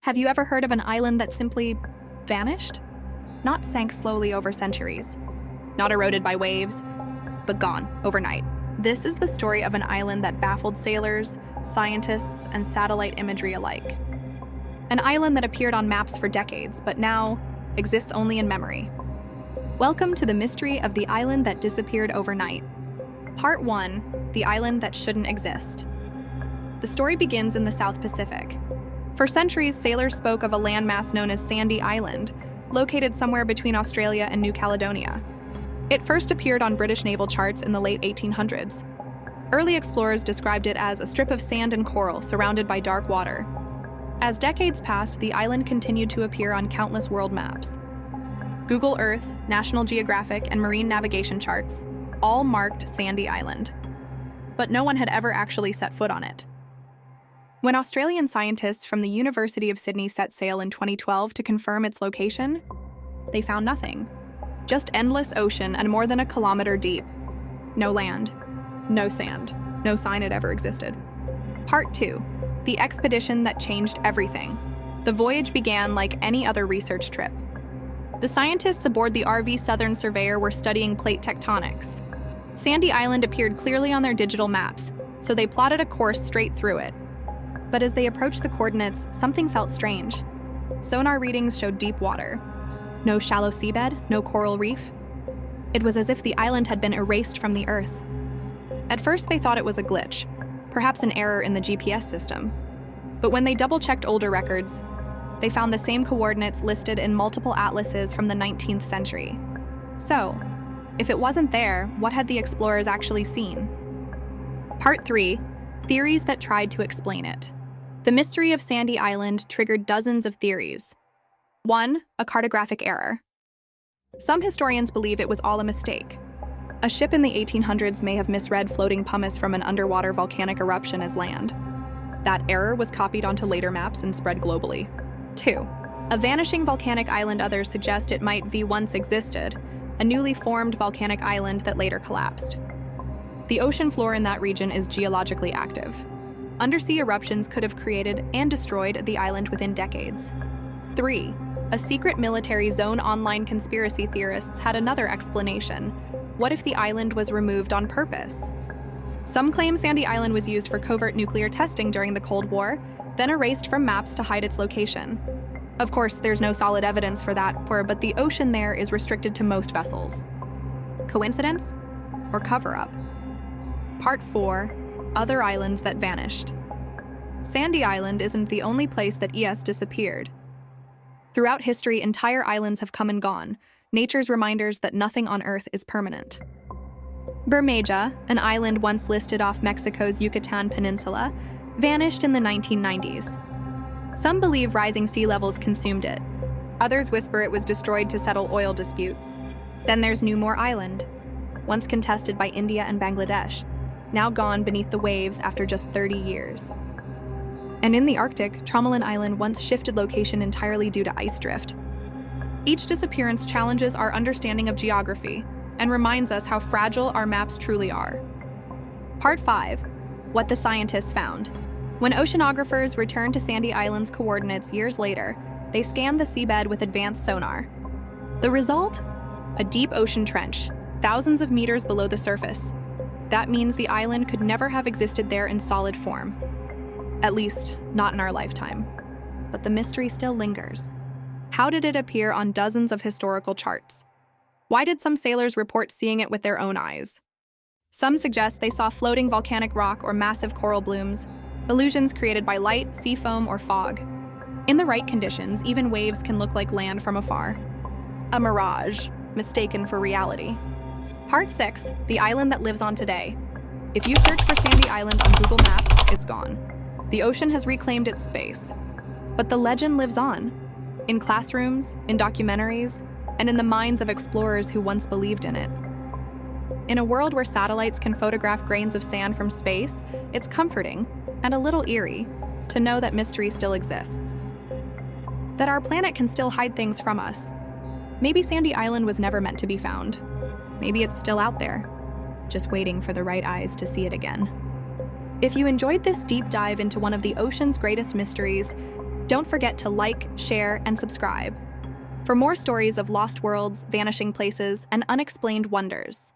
Have you ever heard of an island that simply vanished? Not sank slowly over centuries, not eroded by waves, but gone overnight. This is the story of an island that baffled sailors, scientists, and satellite imagery alike. An island that appeared on maps for decades, but now exists only in memory. Welcome to the mystery of the island that disappeared overnight. Part 1, the island that shouldn't exist. The story begins in the South Pacific. For centuries, sailors spoke of a landmass known as Sandy Island, located somewhere between Australia and New Caledonia. It first appeared on British naval charts in the late 1800s. Early explorers described it as a strip of sand and coral surrounded by dark water. As decades passed, the island continued to appear on countless world maps. Google Earth, National Geographic, and marine navigation charts all marked Sandy Island. But no one had ever actually set foot on it. When Australian scientists from the University of Sydney set sail in 2012 to confirm its location, they found nothing. Just endless ocean and more than a kilometer deep. No land, no sand, no sign it ever existed. Part 2, the expedition that changed everything. The voyage began like any other research trip. The scientists aboard the RV Southern Surveyor were studying plate tectonics. Sandy Island appeared clearly on their digital maps, so they plotted a course straight through it. But as they approached the coordinates, something felt strange. Sonar readings showed deep water. No shallow seabed, no coral reef. It was as if the island had been erased from the Earth. At first, they thought it was a glitch, perhaps an error in the GPS system. But when they double-checked older records, they found the same coordinates listed in multiple atlases from the 19th century. So, if it wasn't there, what had the explorers actually seen? Part 3, theories that tried to explain it. The mystery of Sandy Island triggered dozens of theories. 1. A cartographic error. Some historians believe it was all a mistake. A ship in the 1800s may have misread floating pumice from an underwater volcanic eruption as land. That error was copied onto later maps and spread globally. 2. A vanishing volcanic island. Others suggest it might have once existed, a newly formed volcanic island that later collapsed. The ocean floor in that region is geologically active. Undersea eruptions could have created and destroyed the island within decades. 3. A secret military zone. Online conspiracy theorists had another explanation. What if the island was removed on purpose? Some claim Sandy Island was used for covert nuclear testing during the Cold War, then erased from maps to hide its location. Of course, there's no solid evidence for that, but the ocean there is restricted to most vessels. Coincidence? Or cover-up? Part 4, other islands that vanished. Sandy Island isn't the only place that disappeared. Throughout history, entire islands have come and gone, nature's reminders that nothing on Earth is permanent. Bermeja, an island once listed off Mexico's Yucatan Peninsula, vanished in the 1990s. Some believe rising sea levels consumed it. Others whisper it was destroyed to settle oil disputes. Then there's Newmore Island, once contested by India and Bangladesh, now gone beneath the waves after just 30 years. And in the Arctic, Tromelin Island once shifted location entirely due to ice drift. Each disappearance challenges our understanding of geography and reminds us how fragile our maps truly are. Part 5, what the scientists found. When oceanographers returned to Sandy Island's coordinates years later, they scanned the seabed with advanced sonar. The result? A deep ocean trench, thousands of meters below the surface. That means the island could never have existed there in solid form. At least, not in our lifetime. But the mystery still lingers. How did it appear on dozens of historical charts? Why did some sailors report seeing it with their own eyes? Some suggest they saw floating volcanic rock or massive coral blooms, illusions created by light, sea foam, or fog. In the right conditions, even waves can look like land from afar. A mirage, mistaken for reality. Part 6, the island that lives on today. If you search for Sandy Island on Google Maps, it's gone. The ocean has reclaimed its space. But the legend lives on. In classrooms, in documentaries, and in the minds of explorers who once believed in it. In a world where satellites can photograph grains of sand from space, it's comforting, and a little eerie, to know that mystery still exists. That our planet can still hide things from us. Maybe Sandy Island was never meant to be found. Maybe it's still out there, just waiting for the right eyes to see it again. If you enjoyed this deep dive into one of the ocean's greatest mysteries, Don't forget to like, share, and subscribe for more stories of lost worlds, vanishing places, and unexplained wonders.